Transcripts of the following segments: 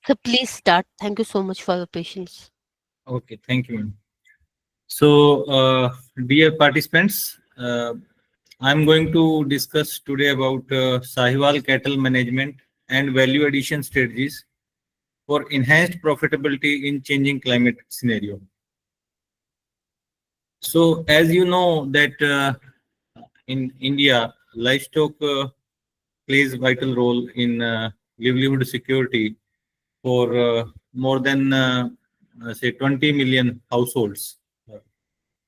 So please start. Thank you so much for your patience. Okay, thank you, ma'am. So, dear participants, I'm going to discuss today about Sahiwal cattle management and value addition strategies for enhanced profitability in changing climate scenario. So, as you know that in India, livestock plays vital role in livelihood security for more than say 20 million households.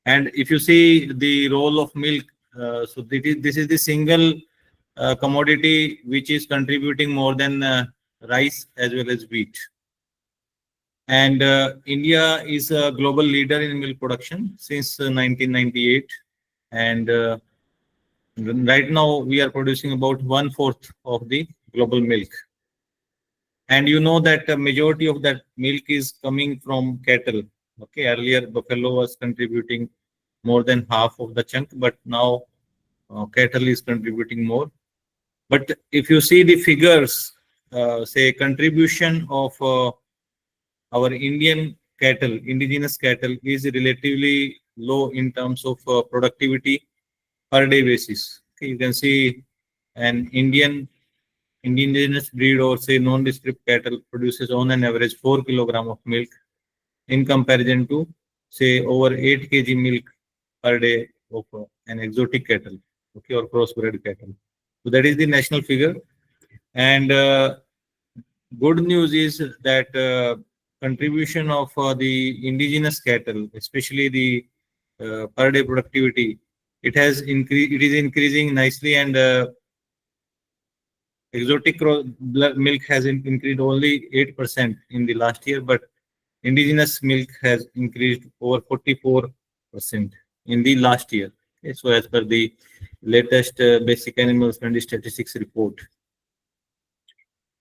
And if you see the role of milk, so this is the single commodity which is contributing more than rice as well as wheat. And India is a global leader in milk production since 1998. And right now we are producing about one fourth of the global milk. And you know that the majority of that milk is coming from cattle. Okay, earlier buffalo was contributing more than half of the chunk, but now cattle is contributing more. But if you see the figures, say contribution of our Indian cattle, indigenous cattle, is relatively low in terms of productivity per day basis. Okay, you can see an indigenous breed or say non-descript cattle produces on an average 4 kilogram of milk in comparison to say over 8 kg milk per day of an exotic cattle, okay, or crossbred cattle. So that is the national figure. And good news is that contribution of the indigenous cattle, especially the per day productivity, it has increased. It is increasing nicely, and exotic milk has increased only 8% in the last year, but indigenous milk has increased over 44% in the last year. Okay, so as per the latest basic animal husbandry statistics report.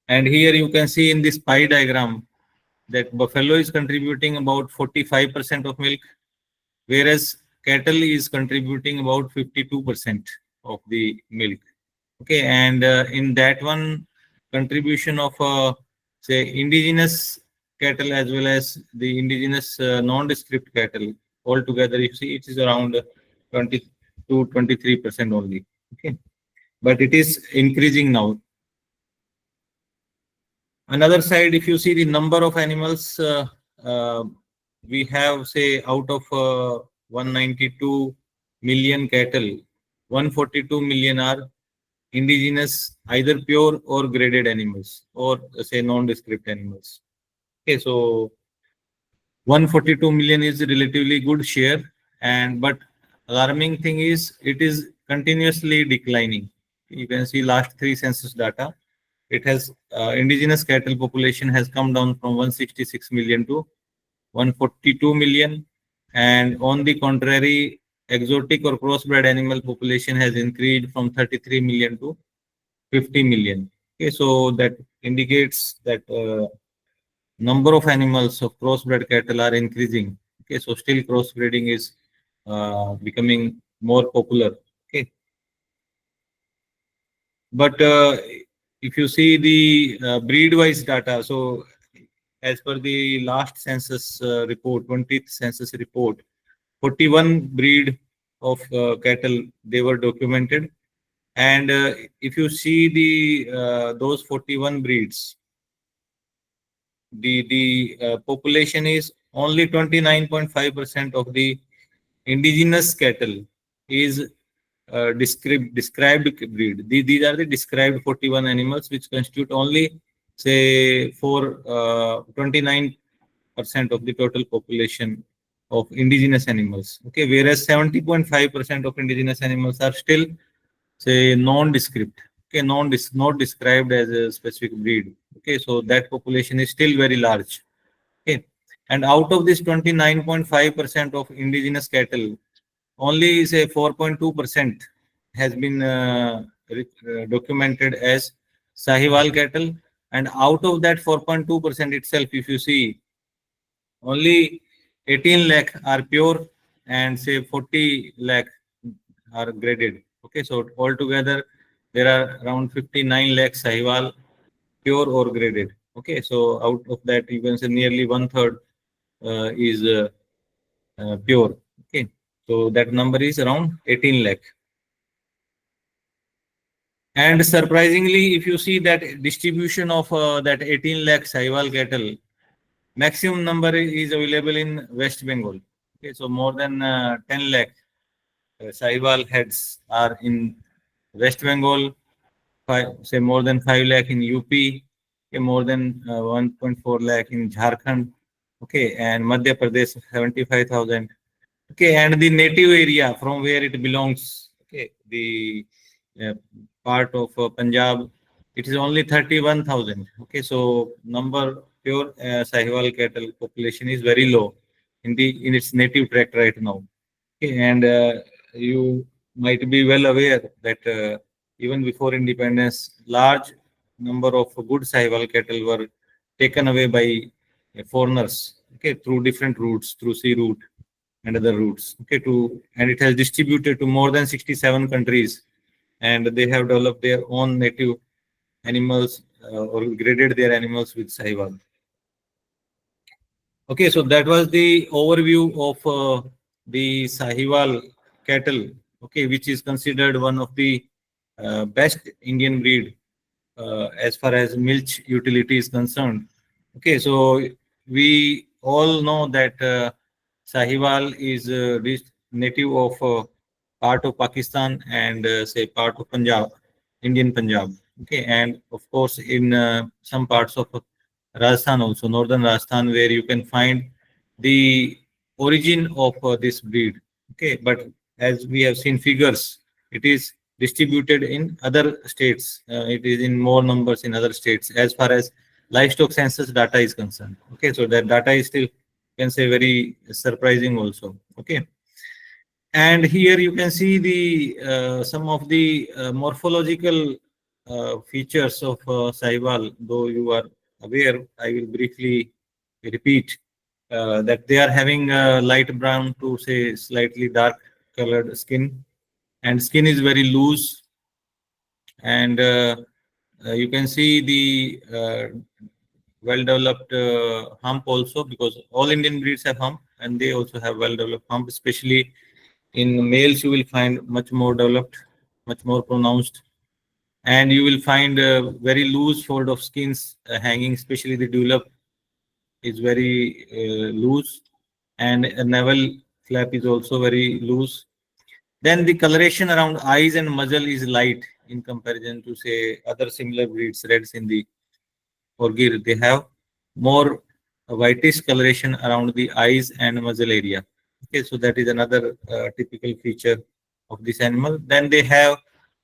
And here you can see in this pie diagram that buffalo is contributing about 45% of milk, whereas cattle is contributing about 52% of the milk. Okay, and in that one, contribution of say indigenous cattle as well as the indigenous non-descript cattle altogether, you see it is around 20 to 23% only. Okay, but it is increasing now. Another side, if you see the number of animals, uh, we have say out of 192 million cattle, 142 million are indigenous, either pure or graded animals, or say non-descript animals. Okay, so 142 million is a relatively good share, and but alarming thing is it is continuously declining. You can see last three census data. It has indigenous cattle population has come down from 166 million to 142 million, and on the contrary, exotic or crossbred animal population has increased from 33 million to 50 million. Okay, so that indicates that number of animals of crossbred cattle are increasing. Okay, so still crossbreeding is becoming more popular. Okay, but if you see the breed-wise data, so as per the last census report, 20th census report, 41 breed of cattle they were documented, and if you see the those 41 breeds, the population is only 29.5% of the indigenous cattle is described breed. These are the described 41 animals which constitute only say for 29% of the total population of indigenous animals. Okay, whereas 70.5% of indigenous animals are still say non-descript. Okay, not described as a specific breed. Okay, so that population is still very large. Okay, and out of this 29.5% of indigenous cattle, only say 4.2% has been documented as Sahiwal cattle, and out of that 4.2% itself, if you see, only 18 lakh are pure and say 40 lakh are graded. Okay, so altogether there are around 59 lakh Sahiwal pure or graded. Okay, so out of that, you can say nearly one third is pure. Okay, so that number is around 18 lakh. And surprisingly, if you see that distribution of that 18 lakh Sahiwal cattle, maximum number is available in West Bengal. Okay, so more than 10 lakh Sahiwal heads are in West Bengal, say more than 5 lakh in UP, okay, more than 1.4 lakh in Jharkhand, okay, and Madhya Pradesh 75,000. Okay, and the native area from where it belongs, okay, the uh, part of Punjab, it is only 31,000. Okay, so number pure Sahiwal cattle population is very low in its native tract right now. Okay, and you might be well aware that even before independence, large number of good Sahiwal cattle were taken away by foreigners. Okay, through different routes, through sea route and other routes. Okay, and it has distributed to more than 67 countries, and they have developed their own native animals or graded their animals with Sahiwal. Okay, so that was the overview of the Sahiwal cattle, okay, which is considered one of the best Indian breed as far as milch utility is concerned. Okay, so we all know that Sahiwal is native of part of Pakistan and say part of Punjab, Indian Punjab. Okay, and of course in some parts of Rajasthan also, northern Rajasthan, where you can find the origin of this breed. Okay, but as we have seen figures, it is distributed in other states. It is in more numbers in other states as far as livestock census data is concerned. Okay, so that data is still, you can say, very surprising also. Okay, and here you can see the some of the morphological features of Sahiwal. Though you are aware, I will briefly repeat that they are having light brown to say slightly dark colored skin, and skin is very loose, and you can see the well developed hump also, because all Indian breeds have hump and they also have well developed hump, especially in males you will find much more developed, much more pronounced, and you will find very loose fold of skins hanging, especially the dewlap is very loose, and a navel flap is also very loose. Then the coloration around eyes and muzzle is light in comparison to say other similar breeds, Red Sindhi or Gir. They have more whitish coloration around the eyes and muzzle area. Okay, so that is another typical feature of this animal. Then they have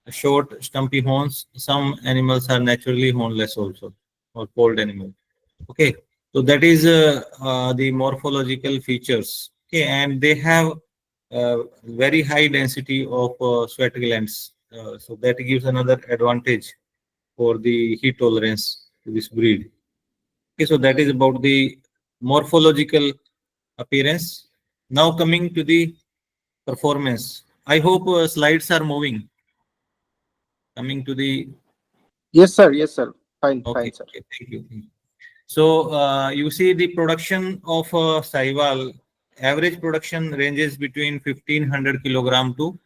short, stumpy horns. Some animals are naturally hornless also, or polled animal. Okay, so that is the morphological features. Okay, and they have very high density of sweat glands. So that gives another advantage for the heat tolerance to this breed. Okay, so that is about the morphological appearance. Now coming to the performance. I hope slides are moving. Coming to the Yes, sir. Yes, sir. Fine, okay, fine, sir. okay, thank you. So you see the production of Sahiwal, average production ranges between 1500 kilogram to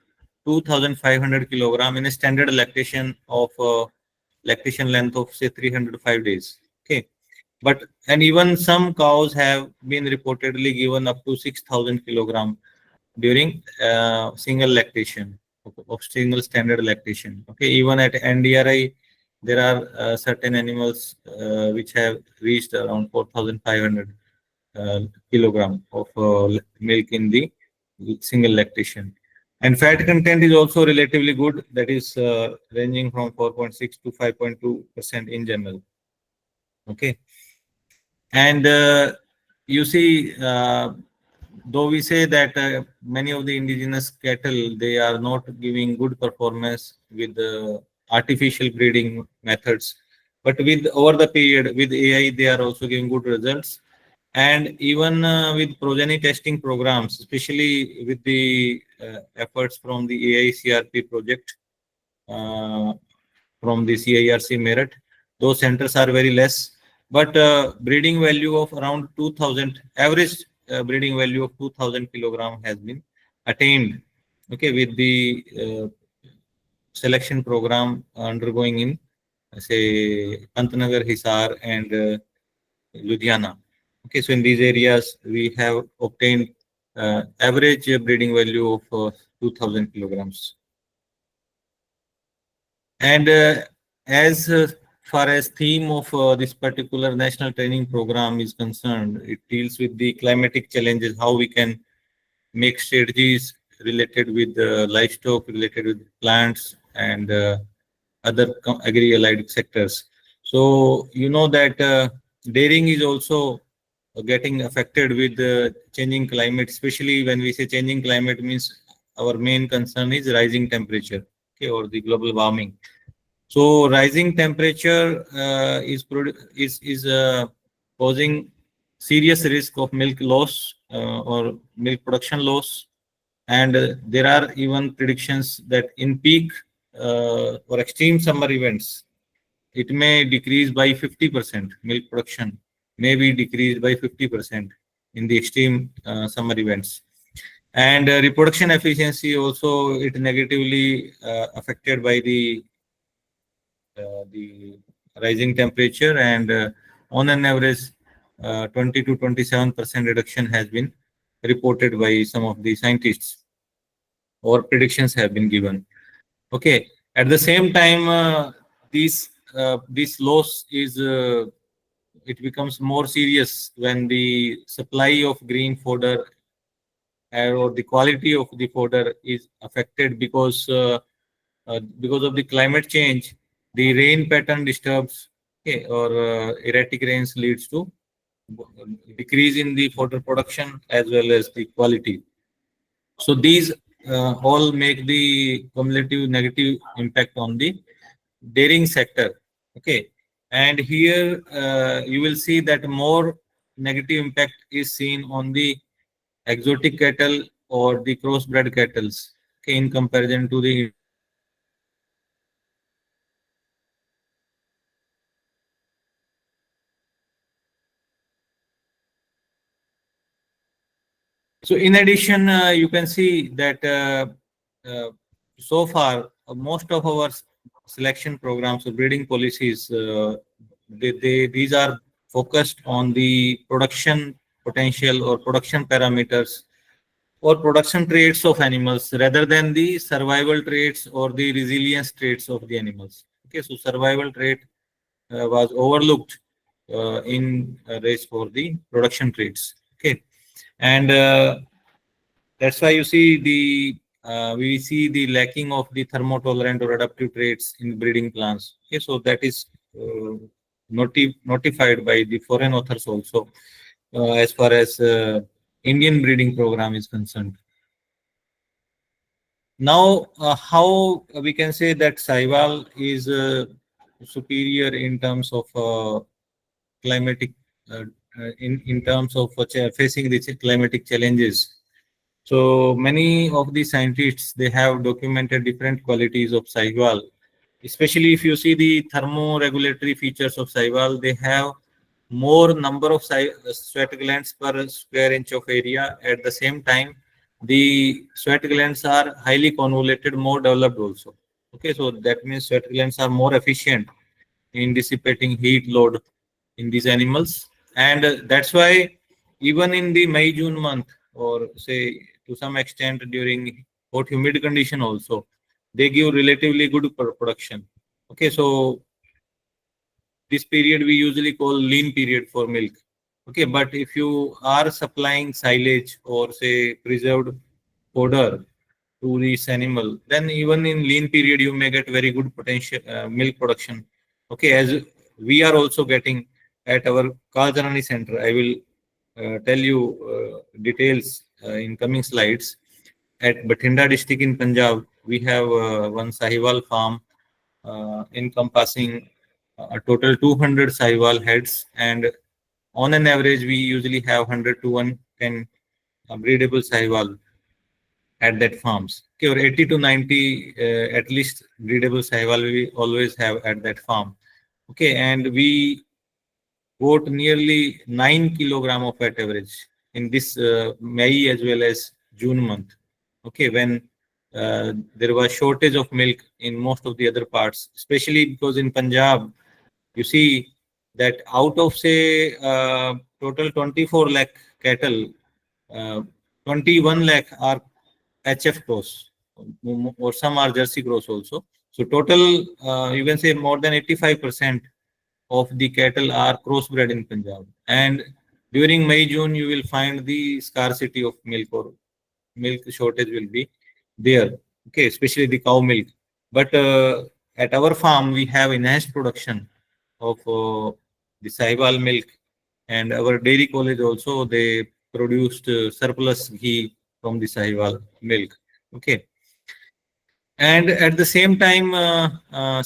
2500 kilogram in a standard lactation of lactation length of say 305 days. Okay, but and even some cows have been reportedly given up to 6000 kilogram during single lactation of single standard lactation. Okay, even at NDRI, there are certain animals which have reached around 4,500 kilogram of milk in the single lactation. And fat content is also relatively good, that is ranging from 4.6 to 5.2% in general. Okay, and you see, though we say that many of the indigenous cattle, they are not giving good performance with artificial breeding methods, but with over the period with AI, they are also giving good results. And even with progeny testing programs, especially with the efforts from the AICRP project, uh, from the CIRC Merit, those centers are very less. but breeding value of around 2000, average breeding value of 2000 kilogram has been attained, okay, with the selection program undergoing in, say, Pantnagar, Hisar, and Ludhiana. Okay, so in these areas, we have obtained average breeding value of 2000 kilograms. And as far as theme of this particular national training program is concerned, it deals with the climatic challenges, how we can make strategies related with livestock, related with plants, and other agri-allied sectors. So you know that dairying is also getting affected with the changing climate, especially when we say changing climate means our main concern is rising temperature, okay, or the global warming. So rising temperature is causing serious risk of milk loss or milk production loss, and there are even predictions that in peak or extreme summer events, it may decrease by 50%. Milk production may be decreased by 50% in the extreme summer events, and reproduction efficiency also it negatively affected by the rising temperature, and on an average 20 to 27% reduction has been reported by some of the scientists, or predictions have been given. Okay, at the same time this loss is it becomes more serious when the supply of green fodder or the quality of the fodder is affected, because of the climate change, the rain pattern disturbs, okay, or erratic rains leads to decrease in the fodder production as well as the quality. So these all make the cumulative negative impact on the dairying sector. Okay, and here you will see that more negative impact is seen on the exotic cattle or the crossbred cattle, okay, in comparison to the. So in addition, you can see that uh, so far most of our selection programs or breeding policies, these are focused on the production potential or production parameters or production traits of animals rather than the survival traits or the resilience traits of the animals. Okay, so survival trait was overlooked in race for the production traits. Okay, and that's why you see the we see the lacking of the thermotolerant or adaptive traits in breeding plants. Okay, so that is notified by the foreign authors also as far as Indian breeding program is concerned. Now, how we can say that Sahiwal is superior in terms of climatic, uh, in terms of facing the climatic challenges. So many of the scientists they have documented different qualities of Sahiwal. Especially if you see the thermoregulatory features of Sahiwal, they have more number of sweat glands per square inch of area. At the same time, the sweat glands are highly convoluted, more developed also. Okay, so that means sweat glands are more efficient in dissipating heat load in these animals, and that's why even in the May June month, or say to some extent during hot humid condition also, they give relatively good production. Okay, so this period we usually call lean period for milk. Okay, but if you are supplying silage or say preserved fodder to this animal, then even in lean period you may get very good potential milk production. Okay, as we are also getting at our Kazarani center. I will tell you details in coming slides. At Bathinda district in Punjab, we have one Sahiwal farm encompassing a total 200 Sahiwal heads, and on an average, we usually have 100 to 110 breedable Sahiwal at that farms. Okay, or 80 to 90 at least breedable Sahiwal we always have at that farm. Okay, and we quote nearly 9 kilogram of fat average in this May as well as June month. Okay, when there was shortage of milk in most of the other parts, especially because in Punjab, you see that out of say total 24 lakh cattle, uh, 21 lakh are HF cross, or some are Jersey cross also. So total, you can say more than 85% of the cattle are crossbred in Punjab. And during May, June, you will find the scarcity of milk, or milk shortage will be there. Okay, especially the cow milk. But at our farm, we have enhanced production of the Sahiwal milk, and our dairy college also, they produced surplus ghee from the Sahiwal milk. Okay. And at the same time,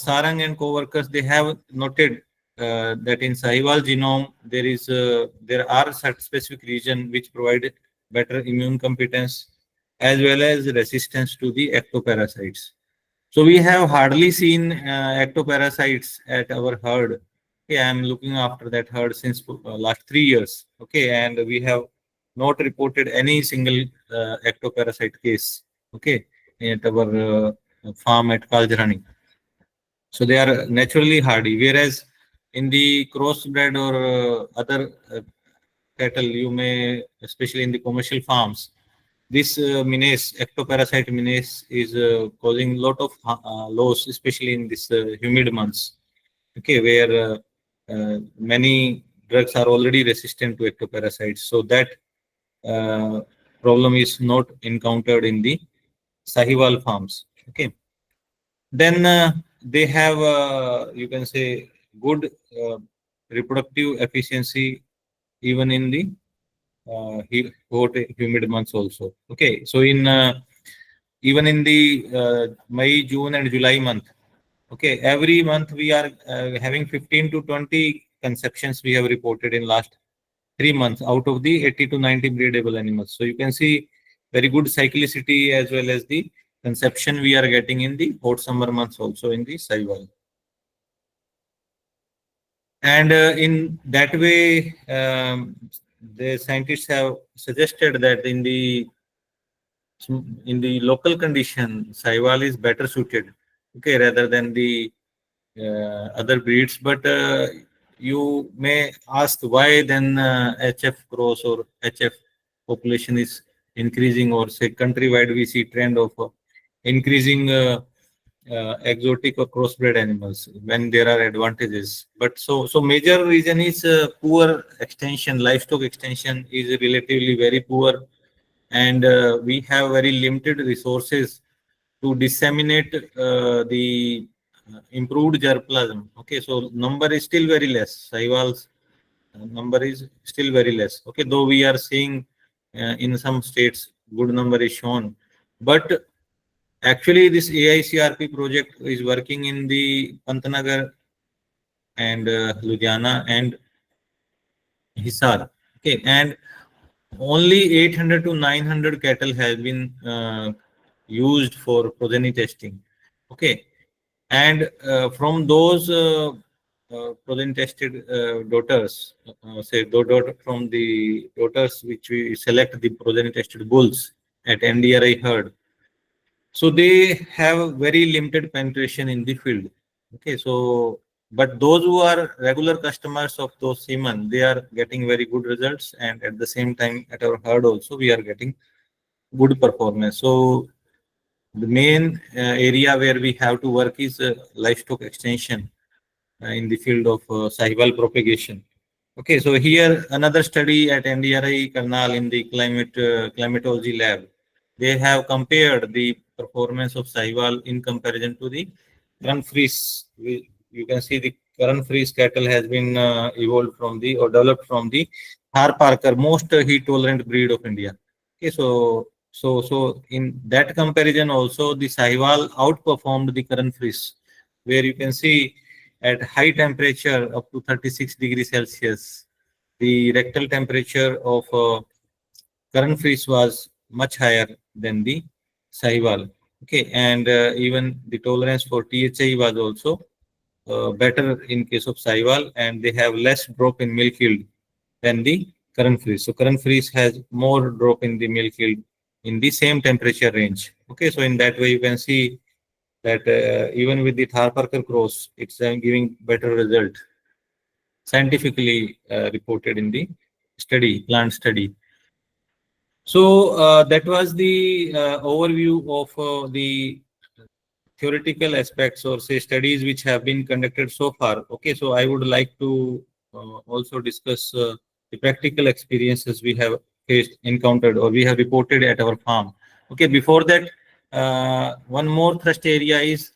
Sarang and co-workers, they have noted that in Sahiwal genome, there are certain specific region which provide better immune competence as well as resistance to the ectoparasites. So we have hardly seen ectoparasites at our herd. Okay, I am looking after that herd since last 3 years. Okay, and we have not reported any single ectoparasite case. Okay, at our farm at Kaljarani. So they are naturally hardy. Whereas in the crossbred or other cattle, you may, especially in the commercial farms, this menace, ectoparasite menace, is causing lot of loss, especially in this humid months. Okay, where many drugs are already resistant to ectoparasites. So that uh, problem is not encountered in the Sahiwal farms. Okay. Then they have, you can say, good reproductive efficiency even in the hot, humid months also. Okay, so in even in the May, June, and July month, okay, every month we are having 15 to 20 conceptions we have reported in last 3 months out of the 80 to 90 breedable animals. So you can see very good cyclicity as well as the conception we are getting in the hot summer months also in the Sahiwal. And in that way, the scientists have suggested that in the local condition, Sahiwal is better suited, okay, rather than the other breeds. But you may ask why then HF cross or HF population is increasing, or say countrywide we see trend of increasing exotic or crossbred animals when there are advantages. But so major reason is poor extension. Livestock extension is relatively very poor, and we have very limited resources to disseminate the improved germplasm. Okay, so number is still very less. Sahiwal's number is still very less. Okay, though we are seeing in some states good number is shown, but actually this AICRP project is working in the Pantnagar and Ludhiana and Hisar. Okay, and only 800 to 900 cattle has been used for progeny testing. Okay, and from those progeny tested daughters, say from the daughters which we select the progeny tested bulls at NDRI herd, so they have very limited penetration in the field. Okay, so but those who are regular customers of those semen, they are getting very good results, and at the same time at our herd also we are getting good performance. So the main area where we have to work is livestock extension in the field of Sahiwal propagation. Okay, so here another study at NDRI Karnal in the climatology lab, they have compared the performance of Sahiwal in comparison to the current freeze. You can see the current freeze cattle has been evolved from the, or developed from the Har Parker, most heat tolerant breed of India. Okay, so in that comparison also the Sahiwal outperformed the current freeze, where you can see at high temperature up to 36 degrees Celsius, the rectal temperature of current fish was much higher than the Sahiwal. Okay, and even the tolerance for THI was also better in case of Sahiwal, and they have less drop in milk yield than the current freeze. So current freeze has more drop in the milk yield in the same temperature range. Okay, so in that way you can see that even with the Tharparkar cross, it's giving better result scientifically reported in the study, plant study. So that was the overview of the theoretical aspects or say studies which have been conducted so far. Okay, so I would like to also discuss the practical experiences we have faced, encountered, or we have reported at our farm. Okay, before that, one more thrust area is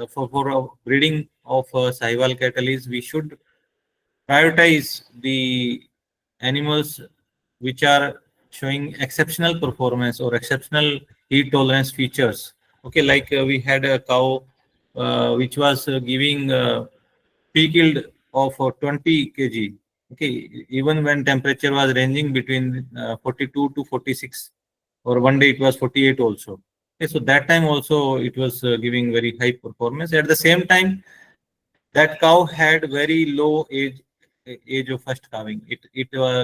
for breeding of Sahiwal cattle is we should prioritize the animals which are showing exceptional performance or exceptional heat tolerance features. Okay, like we had a cow which was giving peak yield of 20 kg. Okay, even when temperature was ranging between 42 to 46, or one day it was 48 also. Okay, so that time also it was giving very high performance. At the same time, that cow had very low age of first calving. It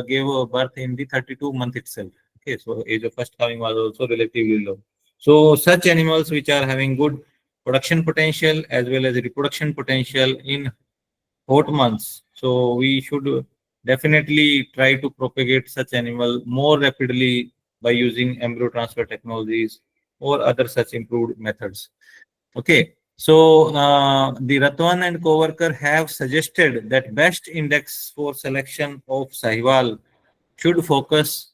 gave birth in the 32-month itself. Okay, so age of first calving was also relatively low. So such animals which are having good production potential as well as reproduction potential in hot months. So we should definitely try to propagate such animal more rapidly by using embryo transfer technologies or other such improved methods. Okay, so the Ratwan and co-worker have suggested that best index for selection of Sahiwal should focus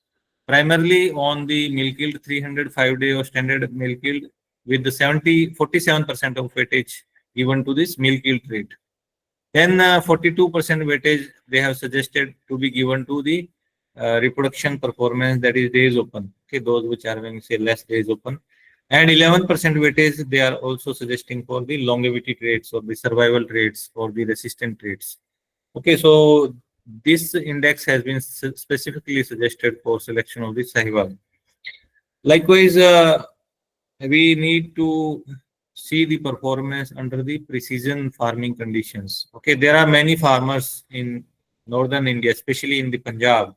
primarily on the milk yield 305-day or standard milk yield with the 47% of weightage given to this milk yield trait. Then 42% weightage they have suggested to be given to the reproduction performance, that is days open. Okay, those which are having say less days open, and 11% weightage they are also suggesting for the longevity traits or the survival traits or the resistant traits. Okay, so this index has been specifically suggested for selection of the Sahiwal. Likewise, we need to see the performance under the precision farming conditions. Okay, there are many farmers in northern India, especially in the Punjab,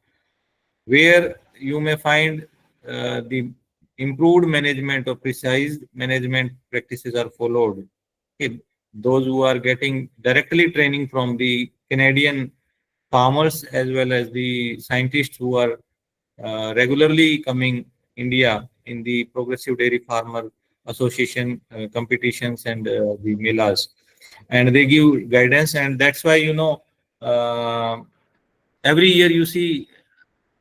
where you may find the improved management or precise management practices are followed. Okay, those who are getting directly training from the Canadian farmers as well as the scientists who are regularly coming India in the Progressive Dairy Farmer Association competitions and the melas, and they give guidance, and that's why uh, every year you see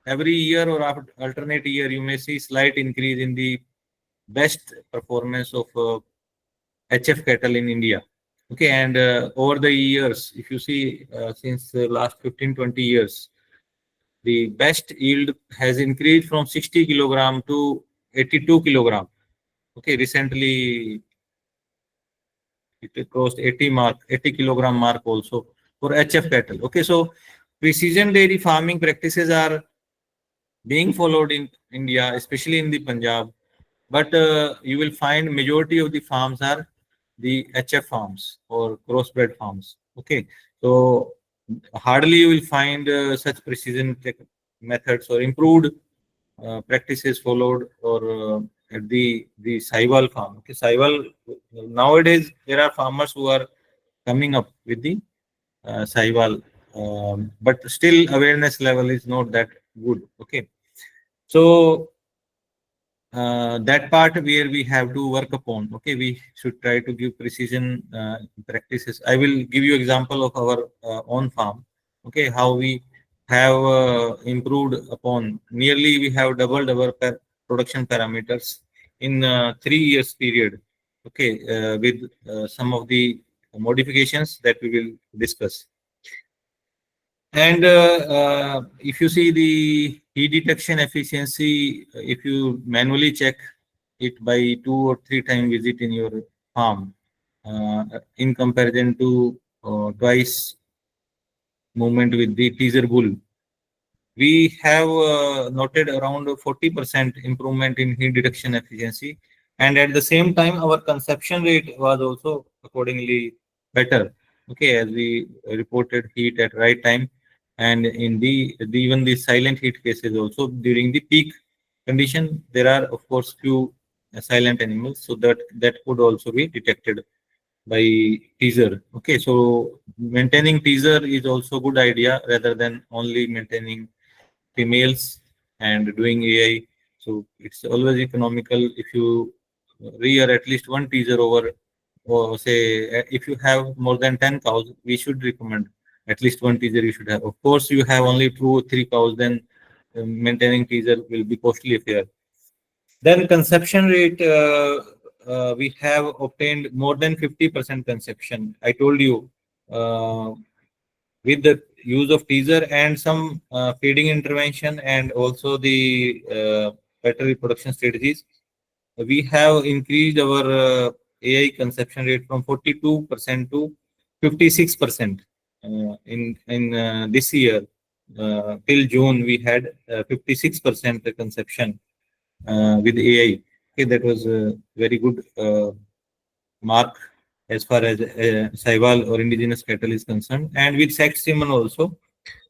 every year or after alternate year you may see slight increase in the best performance of HF cattle in India. Okay, and over the years, if you see since the last 15-20 years, the best yield has increased from 60 kilogram to 82 kilogram. Okay, recently it crossed 80 kilogram mark also for HF cattle. Okay, so precision dairy farming practices are being followed in India, especially in the Punjab. But you will find majority of the farms are the HF farms or crossbred farms. Okay, so hardly you will find such precision methods or improved practices followed or at the Sahiwal farm. Okay, Sahiwal nowadays there are farmers who are coming up with the Sahiwal, but still awareness level is not that good. Okay, so that part where we have to work upon. Okay, we should try to give precision practices. I will give you example of our own farm. Okay, how we have improved upon, nearly we have doubled our production parameters in 3 years period. Okay, with some of the modifications that we will discuss. And if you see the heat detection efficiency, if you manually check it by 2 or 3 time visit in your farm, in comparison to twice movement with the teaser bull, we have noted around 40% improvement in heat detection efficiency. And at the same time, our conception rate was also accordingly better. Okay, as we reported heat at right time, and in the even the silent heat cases also during the peak condition, there are of course few silent animals, so that could also be detected by teaser. Okay, so maintaining teaser is also good idea rather than only maintaining females and doing AI. So it's always economical if you rear at least one teaser over, or say if you have more than 10 cows, we should recommend at least one teaser you should have. Of course, you have only 2 or 3 cows, then maintaining teaser will be costly affair. Then conception rate, we have obtained more than 50% conception. I told you, with the use of teaser and some feeding intervention and also the better reproduction strategies, we have increased our AI conception rate from 42% to 56%. In this year, till June, we had 56% conception with AI. Okay, that was a very good mark as far as Sahiwal or indigenous cattle is concerned. And with sex semen also,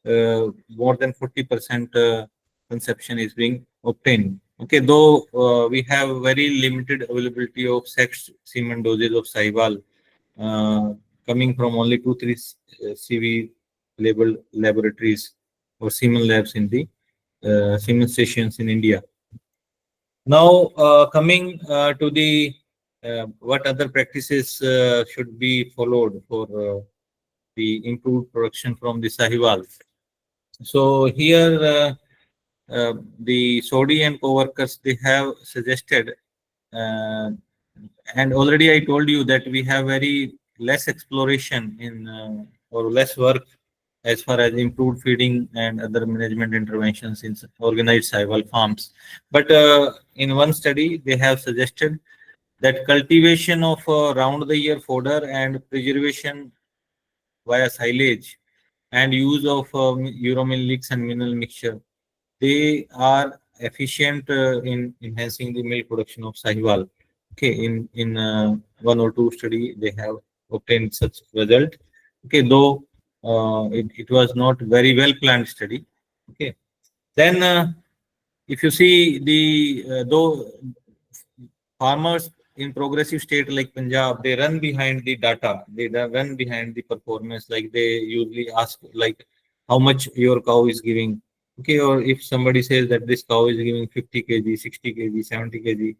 more than 40% conception is being obtained. Okay, though we have very limited availability of sex semen doses of Sahiwal, coming from only 2 3 CV labeled laboratories or semen labs in the semen stations in India. Now, coming to the what other practices should be followed for the improved production from the Sahiwal. So here, the Sodi and co-workers, they have suggested, uh, and already I told you that we have very less exploration in or less work as far as improved feeding and other management interventions in organized Sahiwal farms. But in one study, they have suggested that cultivation of round the year fodder and preservation via silage and use of uromil leaks and mineral mixture, they are efficient in enhancing the milk production of Sahiwal. Okay, in one or two study they have obtained such result. Okay, though it was not very well planned study. Okay, then if you see the though farmers in progressive state like Punjab, they run behind the data, they run behind the performance. Like they usually ask like how much your cow is giving. Okay, or if somebody says that this cow is giving 50 kg, 60 kg, 70 kg,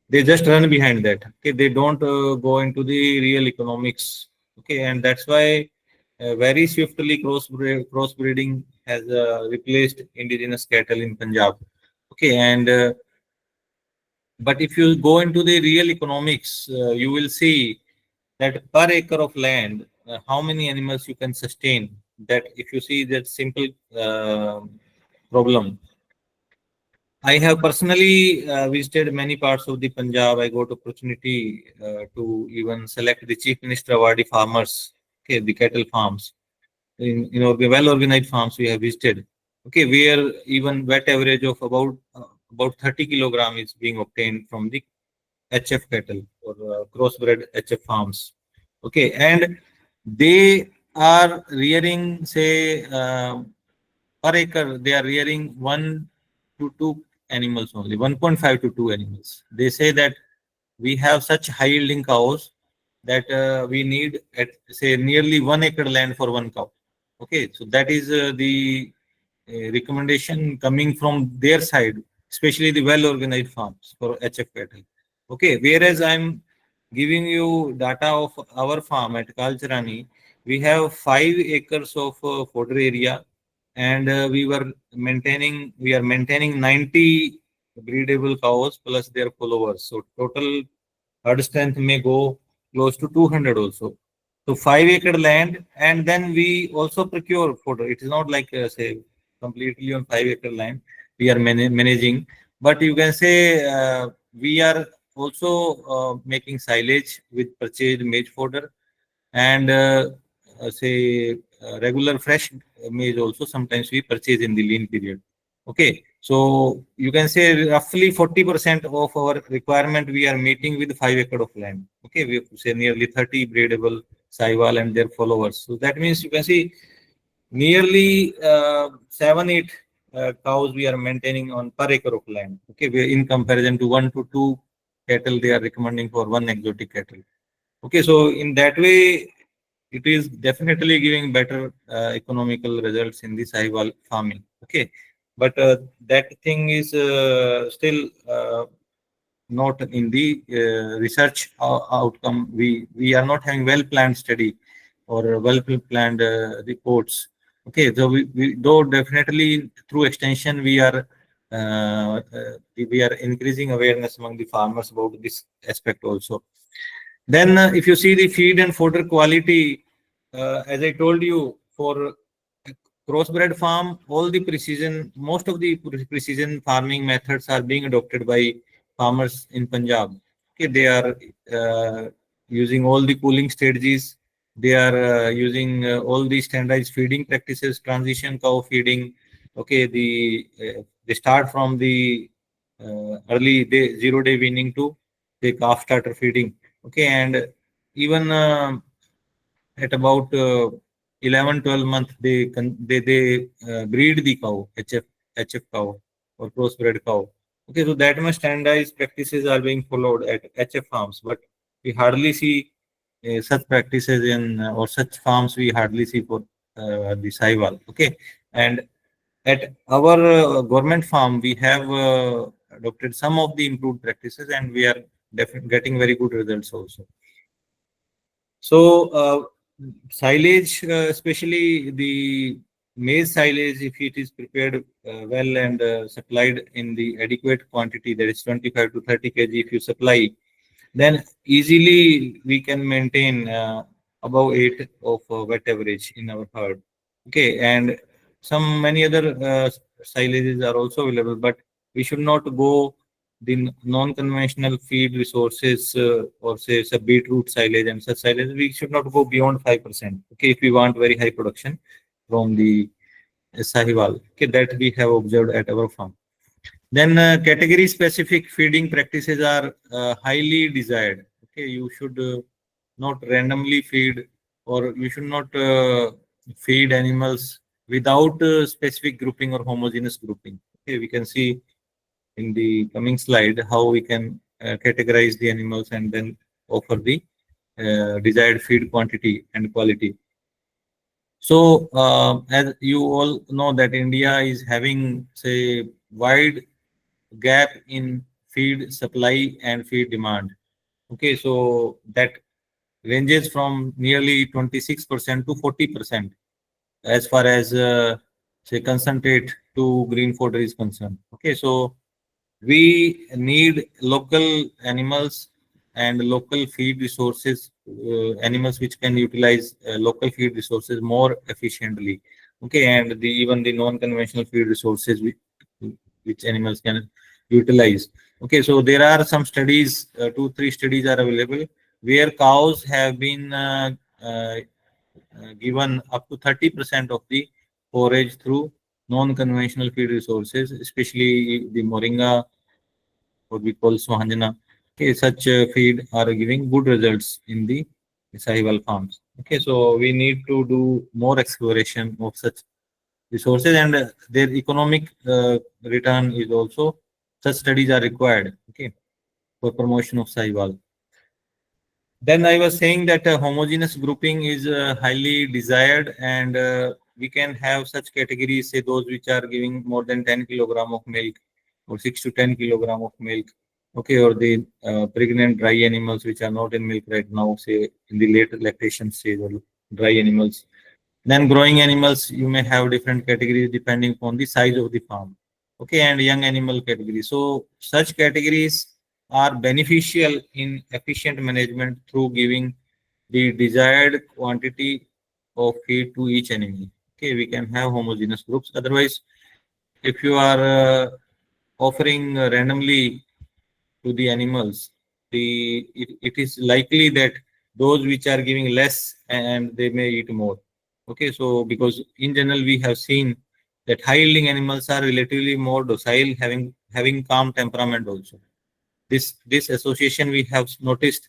they just run behind that. Okay, they don't go into the real economics. Okay, and that's why very swiftly crossbreeding has replaced indigenous cattle in Punjab. Okay, and but if you go into the real economics, you will see that per acre of land, how many animals you can sustain. That if you see that simple problem. I have personally visited many parts of the Punjab. I got opportunity to even select the Chief Minister awardee farmers, okay, the cattle farms. In well organized farms we have visited. Okay, where even wet average of about 30 kilogram is being obtained from the HF cattle or crossbred HF farms. Okay, and they are rearing, say, per acre, they are rearing 1 to 2 animals only, 1.5 to 2 animals. They say that we have such high yielding cows that we need at say nearly 1 acre land for one cow. Okay, so that is the recommendation coming from their side, especially the well organized farms for HF cattle. Okay, whereas I'm giving you data of our farm at Kalcharani, we have 5 acres of fodder area, and we are maintaining 90 breedable cows plus their followers. So total herd strength may go close to 200 also. So 5 acre land, and then we also procure fodder. It is not like say completely on 5 acre land we are managing, but you can say we are also making silage with purchased maize fodder, and say regular fresh maize also sometimes we purchase in the lean period. Okay, so you can say roughly 40% of our requirement we are meeting with 5 acre of land. Okay, we have to say nearly 30 breedable Sahiwal and their followers. So that means you can see nearly 7, 8 cows we are maintaining on per acre of land. Okay, in comparison to 1 to 2 cattle they are recommending for one exotic cattle. Okay, so in that way, it is definitely giving better economical results in the Sahiwal farming. Okay, but that thing is still not in the research outcome. We are not having well planned study or well planned reports. Okay, so we though definitely through extension we are increasing awareness among the farmers about this aspect also. Then, if you see the feed and fodder quality, as I told you, for crossbred farm, all the precision, most of the precision farming methods are being adopted by farmers in Punjab. Okay, they are using all the cooling strategies. They are using all the standardized feeding practices, transition cow feeding. Okay, they start from the early day, 0 day weaning to the calf starter feeding. Okay, and even at about 11 12 months they breed the cow, hf cow or crossbred cow. Okay, so that much standardized practices are being followed at hf farms, but we hardly see such practices in or such farms we hardly see for the Sahiwal. Okay, and at our government farm we have adopted some of the improved practices, and we are getting very good results also. So, silage, especially the maize silage, if it is prepared well and supplied in the adequate quantity, that is 25 to 30 kg, if you supply, then easily we can maintain above 8 of wet average in our herd. Okay, and some many other silages are also available, but we should not go the non-conventional feed resources or say some beetroot silage and such silage. We should not go beyond 5%. Okay, if we want very high production from the Sahiwal. Okay, that we have observed at our farm. Then category specific feeding practices are highly desired. Okay, you should not randomly feed, or you should not feed animals without specific grouping or homogeneous grouping. Okay, we can see in the coming slide how we can categorize the animals and then offer the desired feed quantity and quality. So, as you all know that India is having, say, wide gap in feed supply and feed demand. Okay, so that ranges from nearly 26% to 40% as far as say concentrate to green fodder is concerned. Okay, so we need local animals and local feed resources, animals which can utilize local feed resources more efficiently. Okay, and even the non-conventional feed resources which animals can utilize. Okay, so there are some studies, 2, 3 studies are available where cows have been given up to 30% of the forage through non-conventional feed resources, especially the moringa, what we call Swahanjana. Okay, such feed are giving good results in the Sahiwal farms. Okay, so we need to do more exploration of such resources, and their economic return is also, such studies are required. Okay, for promotion of Sahiwal. Then I was saying that homogeneous grouping is highly desired, and we can have such categories, say those which are giving more than 10 kilogram of milk or 6 to 10 kilogram of milk. Okay, or the pregnant dry animals which are not in milk right now, say in the late lactation stage, or dry animals. Then growing animals, you may have different categories depending on the size of the farm. Okay, and young animal category. So such categories are beneficial in efficient management through giving the desired quantity of feed to each animal. Okay, we can have homogeneous groups. Otherwise, if you are offering randomly to the animals, it is likely that those which are giving less and they may eat more. Okay, so because in general we have seen that high yielding animals are relatively more docile, having calm temperament also. This association we have noticed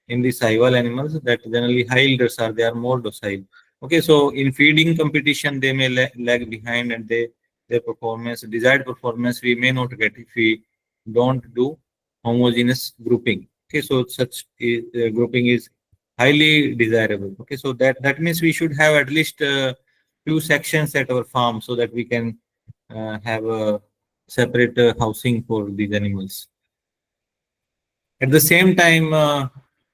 in the Sahiwal animals, that generally high yielders are, they are more docile. Okay, so in feeding competition, they may lag behind, and their performance, desired performance, we may not get if we don't do homogeneous grouping. Okay, so such grouping is highly desirable. Okay, so that means we should have at least few sections at our farm so that we can have a separate housing for these animals. At the same time,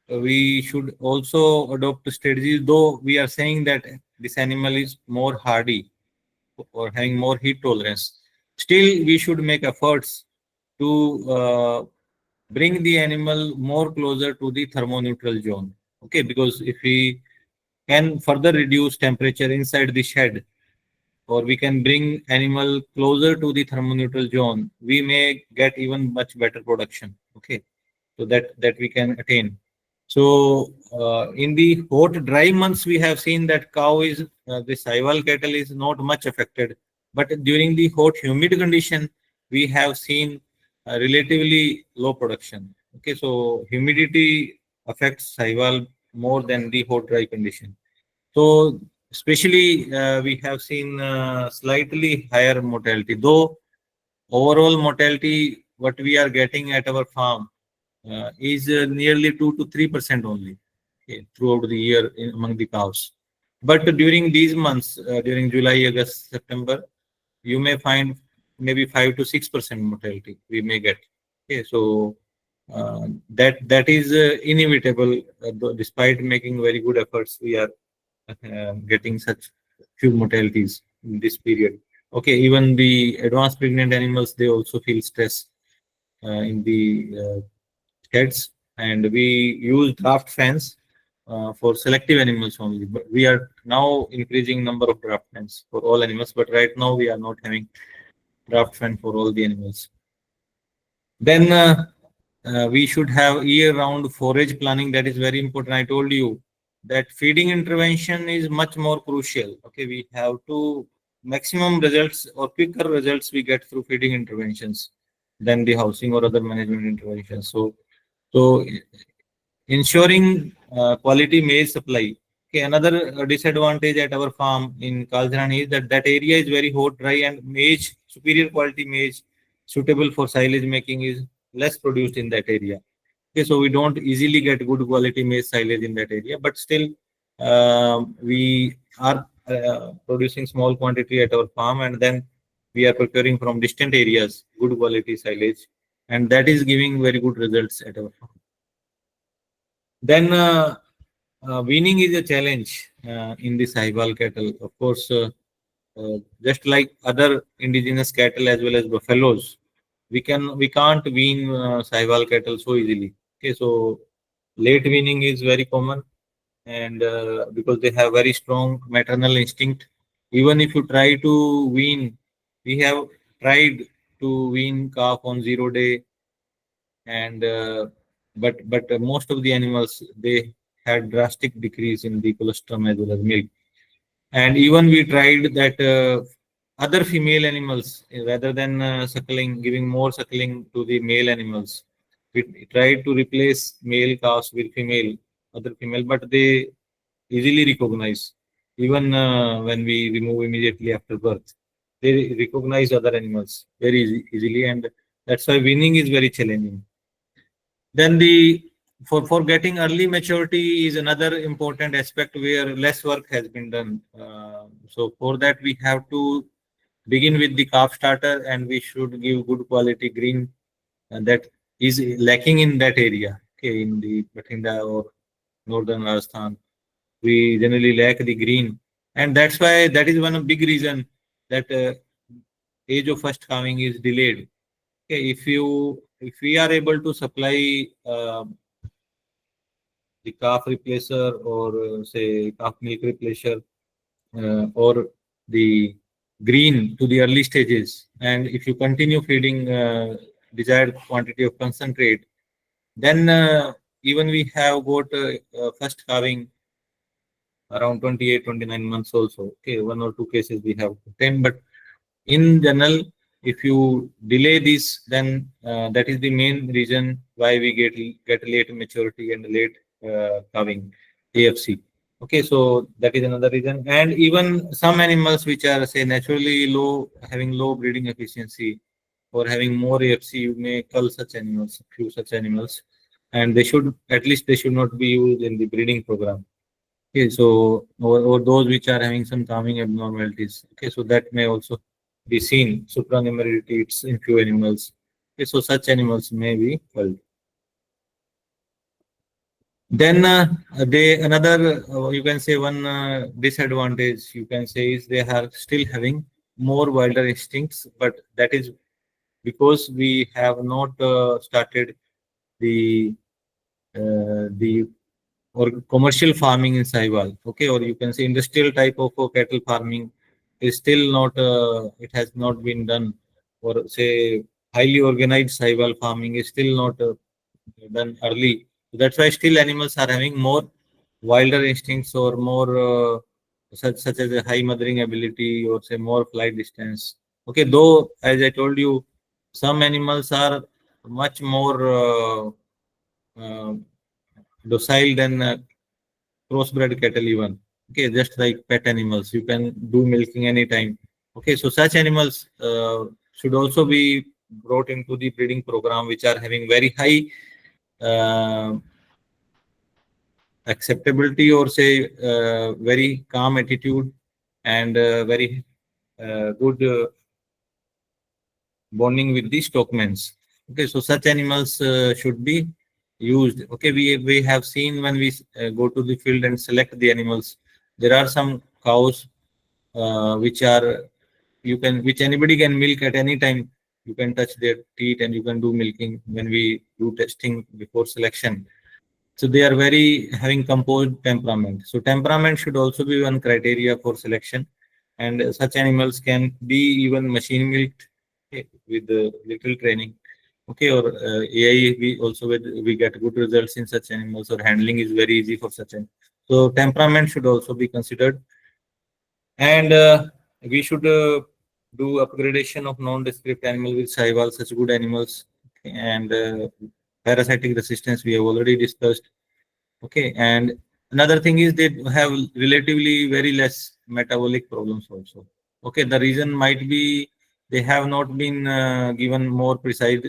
we should also adopt strategies, though we are saying that this animal is more hardy or having more heat tolerance. Still, we should make efforts to bring the animal more closer to the thermoneutral zone. Okay, because if we can further reduce temperature inside the shed, or we can bring animal closer to the thermoneutral zone, we may get even much better production. Okay, so that we can attain. So in the hot dry months, we have seen that cow is the Sahiwal cattle is not much affected, but during the hot humid condition, we have seen relatively low production. Okay, so humidity affects Sahiwal more than the hot dry condition. So especially we have seen slightly higher mortality, though overall mortality what we are getting at our farm is nearly 2 to 3% only, okay, throughout the year among the cows. But during these months, during July, August, September, you may find maybe 5 to 6% mortality we may get. Okay, so that is inevitable. Despite making very good efforts, we are getting such few mortalities in this period. Okay, even the advanced pregnant animals, they also feel stress in the heads, and we use draft fans for selective animals only. But we are now increasing number of draft fans for all animals. But right now we are not having draft fan for all the animals. Then we should have year-round forage planning. That is very important. I told you that feeding intervention is much more crucial. Okay, we have to maximum results or quicker results we get through feeding interventions than the housing or other management interventions. So ensuring quality maize supply. Okay, another disadvantage at our farm in Kaljarani is that that area is very hot, dry, and maize, superior quality maize suitable for silage making is less produced in that area. Okay, so we don't easily get good quality maize silage in that area, but still we are producing small quantity at our farm, and then we are procuring from distant areas good quality silage, and that is giving very good results at our farm. Then weaning is a challenge in the Sahiwal cattle. Of course, just like other indigenous cattle as well as buffaloes, we can't wean Sahiwal cattle so easily. Okay, so late weaning is very common, and because they have very strong maternal instinct. Even if you try to wean, we have tried to wean calf on 0 day, and but most of the animals, they had drastic decrease in the colostrum as well as milk. And even we tried that other female animals, rather than suckling, giving more suckling to the male animals, we tried to replace male calves with female, other female, but they easily recognize, even when we remove immediately after birth, they recognize other animals very easily, and that's why weaning is very challenging. Then the for getting early maturity is another important aspect where less work has been done. So for that we have to begin with the calf starter, and we should give good quality green that is lacking in that area. Okay, in the Bathinda or northern Rajasthan, we generally lack the green, and that's why that is one of big reason that age of first calving is delayed. Okay, if we are able to supply the calf replacer, or say calf milk replacer, or the green to the early stages, and if you continue feeding desired quantity of concentrate, then even we have got first calving around 28, 29 months also. Okay, one or two cases we have 10, but in general, if you delay this, then that is the main reason why we get late maturity and late calving, AFC. Okay, so that is another reason. And even some animals which are say naturally low, having low breeding efficiency or having more AFC, you may cull such animals, few such animals, and they should at least they should not be used in the breeding program. Okay, so or those which are having some calming abnormalities. Okay, so that may also be seen. Supranumerary teats in few animals. Okay, so such animals may be culled. Then they another you can say one disadvantage you can say is they are still having more wilder instincts, but that is because we have not started the the or commercial farming in Sahiwal, okay, or you can say industrial type of cattle farming is still not, it has not been done, or say highly organized Sahiwal farming is still not done early. So that's why still animals are having more wilder instincts or more such as a high mothering ability or say more flight distance. Okay, though as I told you, some animals are much more uh, docile than crossbred cattle even. Okay, just like pet animals, you can do milking anytime. Okay, so such animals should also be brought into the breeding program, which are having very high uh, acceptability or say very calm attitude and very good bonding with the stockmans. Okay, so such animals should be used. Okay, we have seen when we go to the field and select the animals, there are some cows which are which anybody can milk at any time. You can touch their teat and you can do milking when we do testing before selection. So they are very having composed temperament. So temperament should also be one criteria for selection, and such animals can be even machine milked, okay, with little training. Okay, or AI, we also we get good results in such animals, or handling is very easy for such animals. So temperament should also be considered, and we should do upgradation of non-descript animal with Sahiwal, such good animals, okay, and parasitic resistance we have already discussed. Okay, and another thing is they have relatively very less metabolic problems also. Okay, the reason might be they have not been given more precise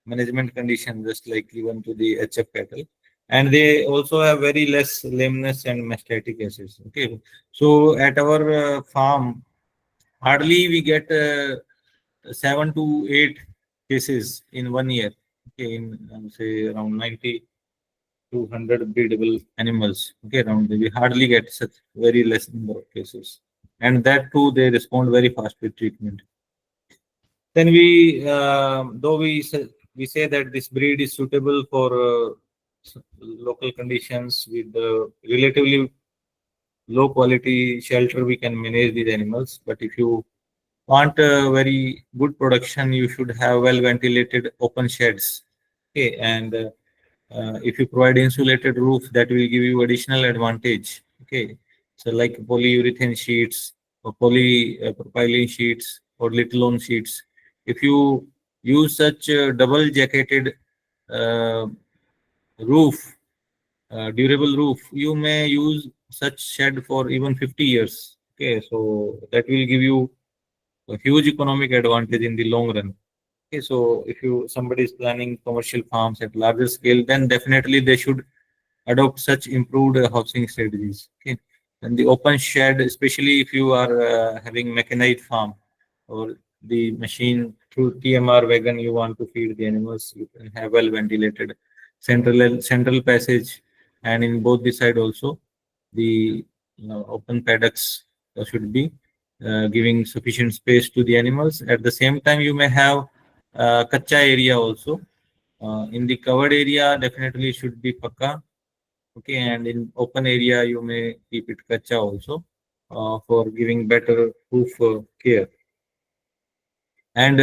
management conditions, just like given to the HF cattle, and they also have very less lameness and mastitis cases. Okay, so at our farm, hardly we get 7 to 8 cases in 1 year. Okay, in say around 90 to 100 breedable animals. Okay, around we hardly get such very less number of cases, and that too they respond very fast with treatment. Then we, though we say that this breed is suitable for local conditions with relatively low quality shelter, we can manage these animals. But if you want a very good production, you should have well ventilated open sheds. Okay, and if you provide insulated roof, that will give you additional advantage. Okay, so like polyurethane sheets or polypropylene sheets or little sheets. If you use such double jacketed uh, roof, durable roof, you may use such shed for even 50 years. Okay, so that will give you a huge economic advantage in the long run. Okay, so if you somebody is planning commercial farms at larger scale, then definitely they should adopt such improved housing strategies. Okay, and the open shed, especially if you are having mechanized farm or the machine through TMR wagon, you want to feed the animals, you can have well ventilated central passage, and in both the side also the open paddocks should be giving sufficient space to the animals. At the same time, you may have kacha area also. In the covered area, definitely should be pakka. Okay, and in open area, you may keep it kacha also for giving better hoof care. And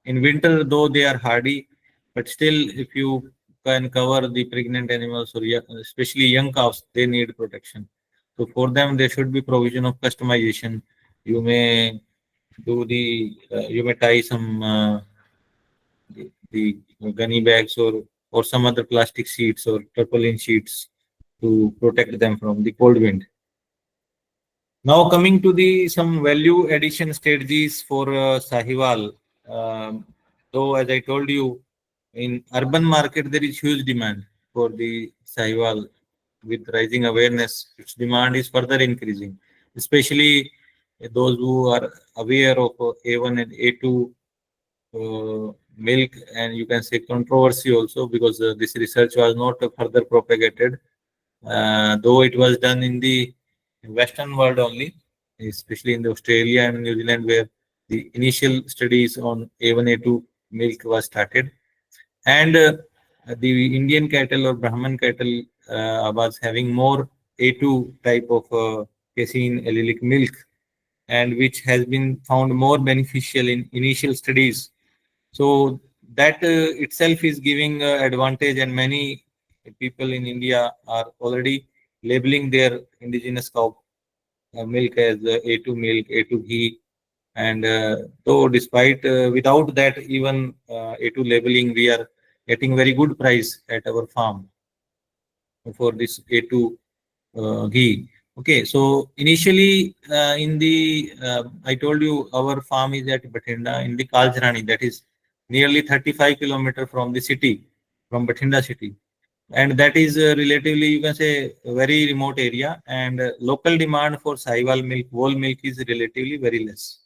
in winter, though they are hardy, but still, if you can cover the pregnant animals or especially young cows, they need protection. So for them, there should be provision of customization. You may you may tie some the gunny bags or or some other plastic sheets or tarpaulin sheets to protect them from the cold wind. Now coming to the some value addition strategies for Sahiwal. Um, though as I told you, in urban market there is huge demand for the Sahiwal. With rising awareness, its demand is further increasing, especially those who are aware of A1 and A2 milk, and you can say controversy also, because this research was not further propagated, though it was done in the Western world only, especially in the Australia and New Zealand, where the initial studies on A1, A2 milk was started. And the Indian cattle or Brahman cattle was having more A2 type of casein allelic milk, and which has been found more beneficial in initial studies. So that itself is giving advantage, and many people in India are already labeling their indigenous cow milk as A2 milk, A2 ghee. And though despite without that even A2 labeling, we are getting very good price at our farm for this A2 ghee. Okay, so initially in the I told you our farm is at Bathinda in the Kaljrani, that is nearly 35 kilometer from the city, from Bathinda city, and that is relatively, you can say, a very remote area, and local demand for Sahiwal milk, whole milk, is relatively very less.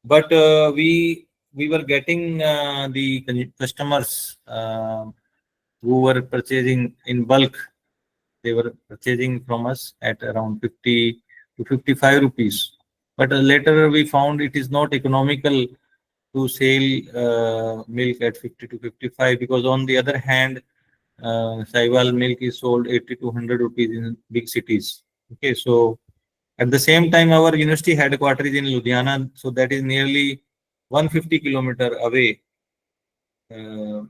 But we were getting the customers who were purchasing in bulk. They were purchasing from us at around 50 to 55 rupees. But later we found it is not economical to sell milk at 50 to 55, because on the other hand, Sahiwal milk is sold 80 to 100 rupees in big cities. Okay, so at the same time, our university headquarters is in Ludhiana, so that is nearly 150 kilometer away. Uh,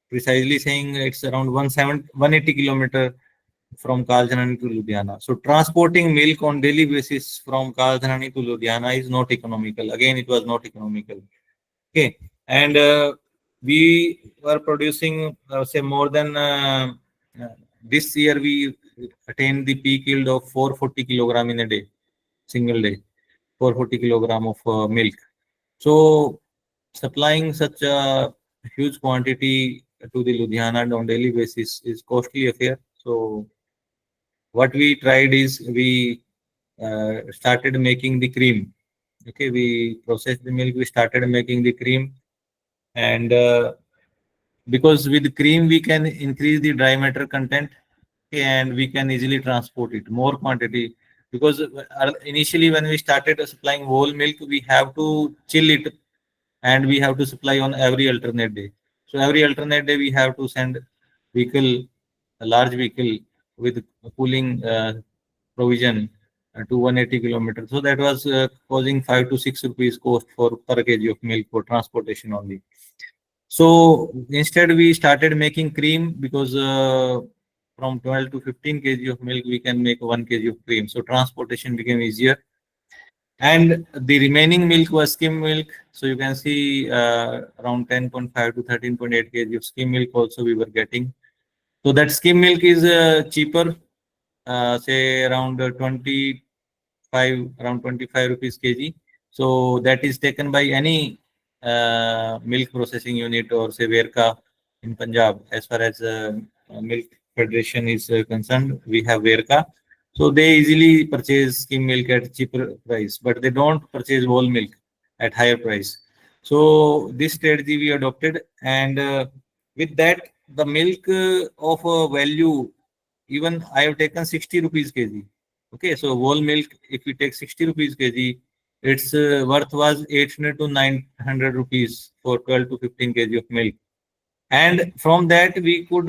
Precisely saying, it's around 180 kilometer from Kaljhanani to Ludhiana. So transporting milk on daily basis from Kaljhanani to Ludhiana is not economical. Again, it was not economical. Okay, and we were producing, say, more than this year we attained the peak yield of 440 kilogram in a day, single day, 440 kilogram of milk. So supplying such a huge quantity to the Ludhiana on daily basis is costly affair. So what we tried is we started making the cream. Okay, we processed the milk, we started making the cream, and because with cream we can increase the dry matter content, okay, and we can easily transport it more quantity, because initially when we started supplying whole milk, we have to chill it, and we have to supply on every alternate day. So every alternate day we have to send vehicle, a large vehicle with cooling provision to 180 kilometers. So that was causing 5 to 6 rupees cost for per kg of milk for transportation only. So instead we started making cream, because from 12 to 15 kg of milk we can make 1 kg of cream. So transportation became easier, and the remaining milk was skim milk. So you can see around 10.5 to 13.8 kg of skim milk also we were getting. So that skim milk is cheaper, say around 25 rupees kg. So that is taken by any milk processing unit, or say Verka in Punjab. As far as milk federation is concerned, we have Verka. So they easily purchase skim milk at cheaper price, but they don't purchase whole milk at higher price. So this strategy we adopted, and with that, the milk of value, even I have taken 60 rupees kg. Okay, so whole milk, if we take 60 rupees kg, its worth was 800 to 900 rupees for 12 to 15 kg of milk. And from that, we could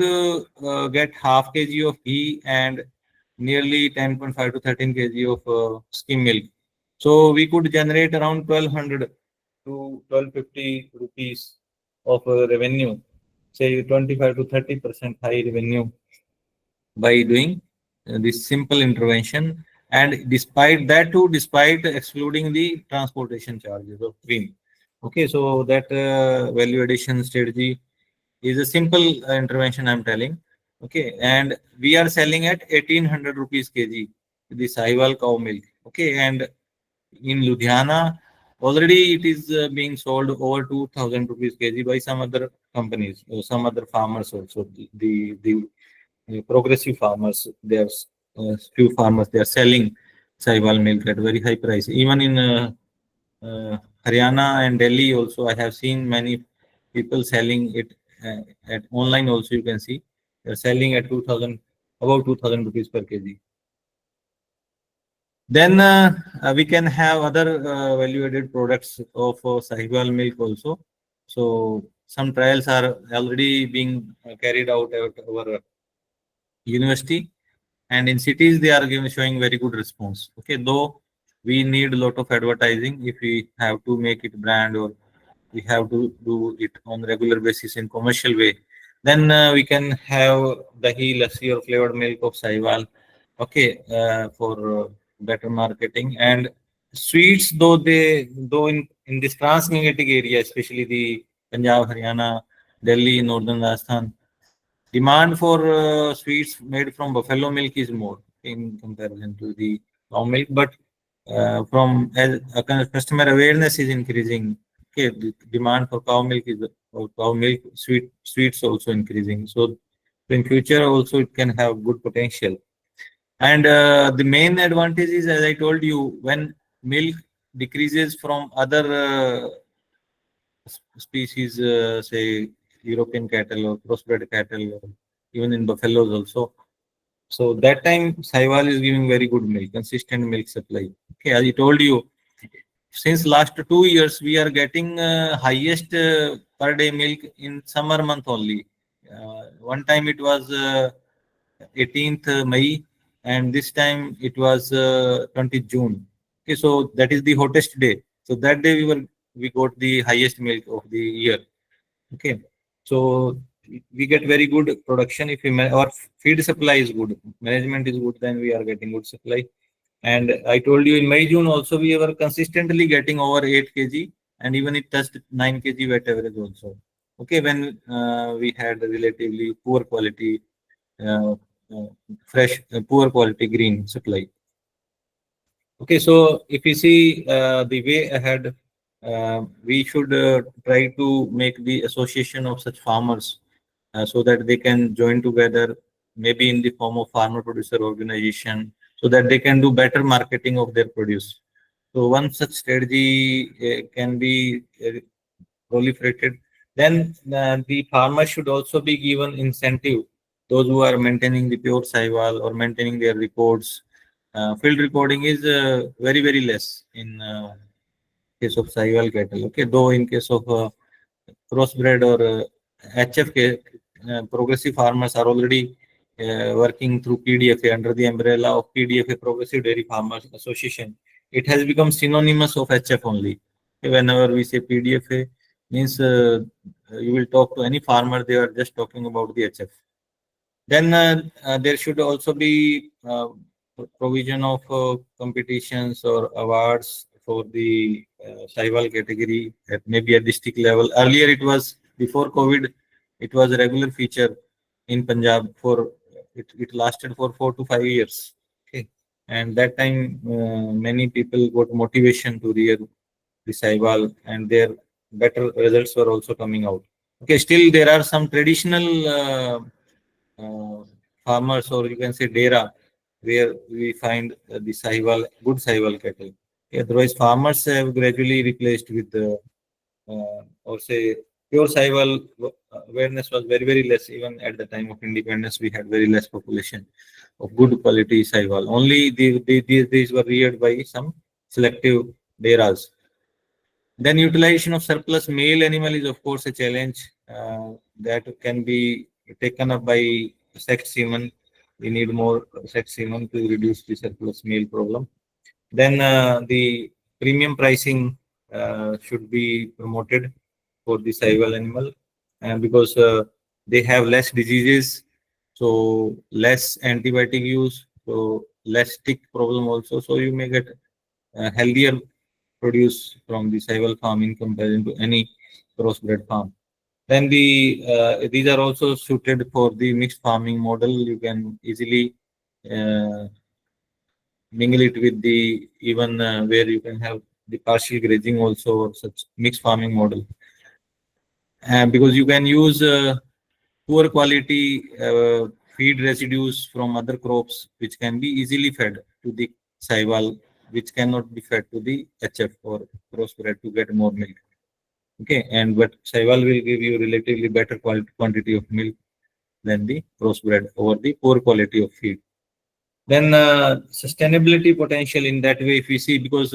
get half kg of ghee and nearly 10.5 to 13 kg of skim milk. So we could generate around 1200 to 1250 rupees of revenue, say 25 to 30% high revenue by doing this simple intervention. And despite that too, despite excluding the transportation charges of cream. Okay, so that value addition strategy is a simple intervention I'm telling. Okay, and we are selling at 1800 rupees kg the Sahiwal cow milk. Okay, and in Ludhiana, already it is being sold over 2000 rupees kg by some other companies or some other farmers also. The progressive farmers, there's few farmers, they are selling Sahiwal milk at very high price. Even in Haryana and Delhi also, I have seen many people selling it at online also. You can see they're selling at 2000, about 2000 rupees per kg. Then we can have other value-added products of Sahiwal milk also. So some trials are already being carried out at our university, and in cities they are showing very good response. Okay, though we need a lot of advertising if we have to make it brand, or we have to do it on regular basis in commercial way, then we can have dahi, lassi or flavored milk of Sahiwal. Okay, for better marketing. And sweets, though in this transmagnetic area, especially the Punjab, Haryana, Delhi, northern Rajasthan, demand for sweets made from buffalo milk is more in comparison to the cow milk. But from as a kind of customer awareness is increasing. Okay, the demand for cow milk is, or cow milk sweets also increasing. So in future also it can have good potential. And the main advantage is, as I told you, when milk decreases from other species, say European cattle or crossbred cattle, or even in buffaloes also. So that time Sahiwal is giving very good milk, consistent milk supply. Okay, as I told you, since last 2 years we are getting highest per day milk in summer month only. One time it was 18th May, and this time it was 20th June. Okay, so that is the hottest day. So that day we got the highest milk of the year. Okay, so we get very good production if our feed supply is good, management is good, then we are getting good supply. And I told you in May, June also we were consistently getting over 8 kg, and even it touched 9 kg wet average also. Okay, when we had relatively poor quality, uh, uh, poor quality green supply. Okay, so if you see the way ahead, we should try to make the association of such farmers so that they can join together, maybe in the form of farmer producer organization, so that they can do better marketing of their produce. So one such strategy can be proliferated. Then the farmer should also be given incentive. Those who are maintaining the pure Sahiwal or maintaining their records, field recording is very less in case of Sahiwal cattle. Okay, though in case of crossbred or HF, progressive farmers are already working through PDFA under the umbrella of PDFA, Progressive Dairy Farmers Association. It has become synonymous of HF only. Whenever we say PDFA, means you will talk to any farmer, they are just talking about the HF. Then there should also be provision of competitions or awards for the Sahiwal category at maybe a district level. Earlier, it was before COVID, it was a regular feature in Punjab. It lasted for 4 to 5 years. Okay, and that time many people got motivation to rear the Sahiwal, and their better results were also coming out. Okay, still there are some traditional uh, farmers, or you can say dera, where we find the Sahiwal, good Sahiwal cattle. Otherwise, farmers have gradually replaced with the, or say, pure Sahiwal awareness was very less. Even at the time of independence, we had very less population of good quality Sahiwal. Only these were reared by some selective deras. Then utilization of surplus male animal is of course a challenge that can be taken up by sex semen. We need more sex semen to reduce the surplus male problem. Then the premium pricing should be promoted for the Sahiwal animal, because they have less diseases, so less antibiotic use, so less tick problem also. So you may get healthier produce from the Sahiwal farm in comparison to any crossbred farm. Then these are also suited for the mixed farming model. You can easily uh, mingle it with the even where you can have the partial grazing also, or such mixed farming model. Because you can use poor quality feed residues from other crops, which can be easily fed to the Sahiwal, which cannot be fed to the HF or crossbred to get more milk. Okay, and but Sahiwal will give you relatively better quantity of milk than the crossbred over the poor quality of feed. Then sustainability potential in that way, if we see, because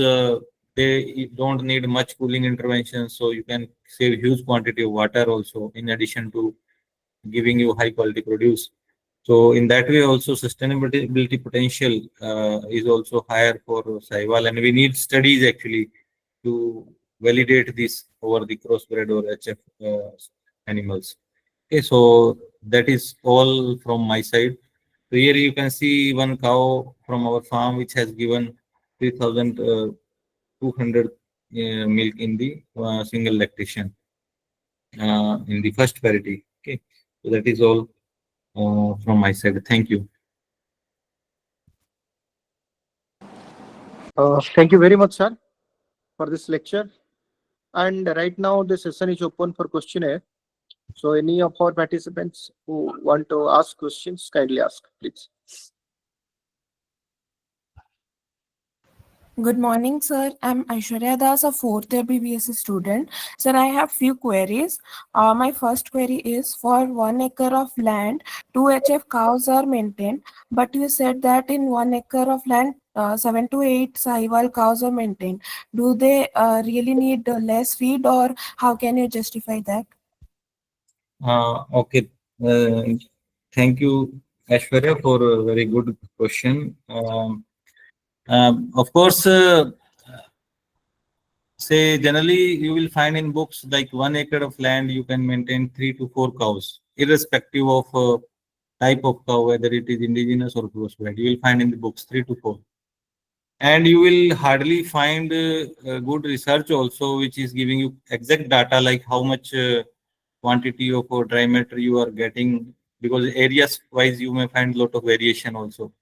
they don't need much cooling intervention, so you can save huge quantity of water also, in addition to giving you high quality produce. So in that way also sustainability potential is also higher for Sahiwal, and we need studies actually to validate this over the crossbred or HF animals. Okay, so that is all from my side. So here you can see one cow from our farm which has given 3,200 milk in the single lactation in the first parity. Okay, so that is all from my side. Thank you. Thank you very much, sir, for this lecture. And right now, the session is open for questionnaire. So, any of our participants who want to ask questions, kindly ask, please. Good morning, sir. I'm Aishwarya Das, a fourth year BBSc student. Sir, I have few queries. My first query is for 1 acre of land, 2 HF cows are maintained, but you said that in 1 acre of land, 7 to 8 Sahiwal cows are maintained. Do they really need less feed, or how can you justify that? Okay. Uh, Thank you, Ashwarya, for a very good question. Of course, say generally you will find in books like 1 acre of land you can maintain 3 to 4 cows, irrespective of type of cow, whether it is indigenous or crossbred. You will find in the books 3 to 4, and you will hardly find good research also which is giving you exact data like how much quantity of dry matter you are getting, because areas wise you may find lot of variation also.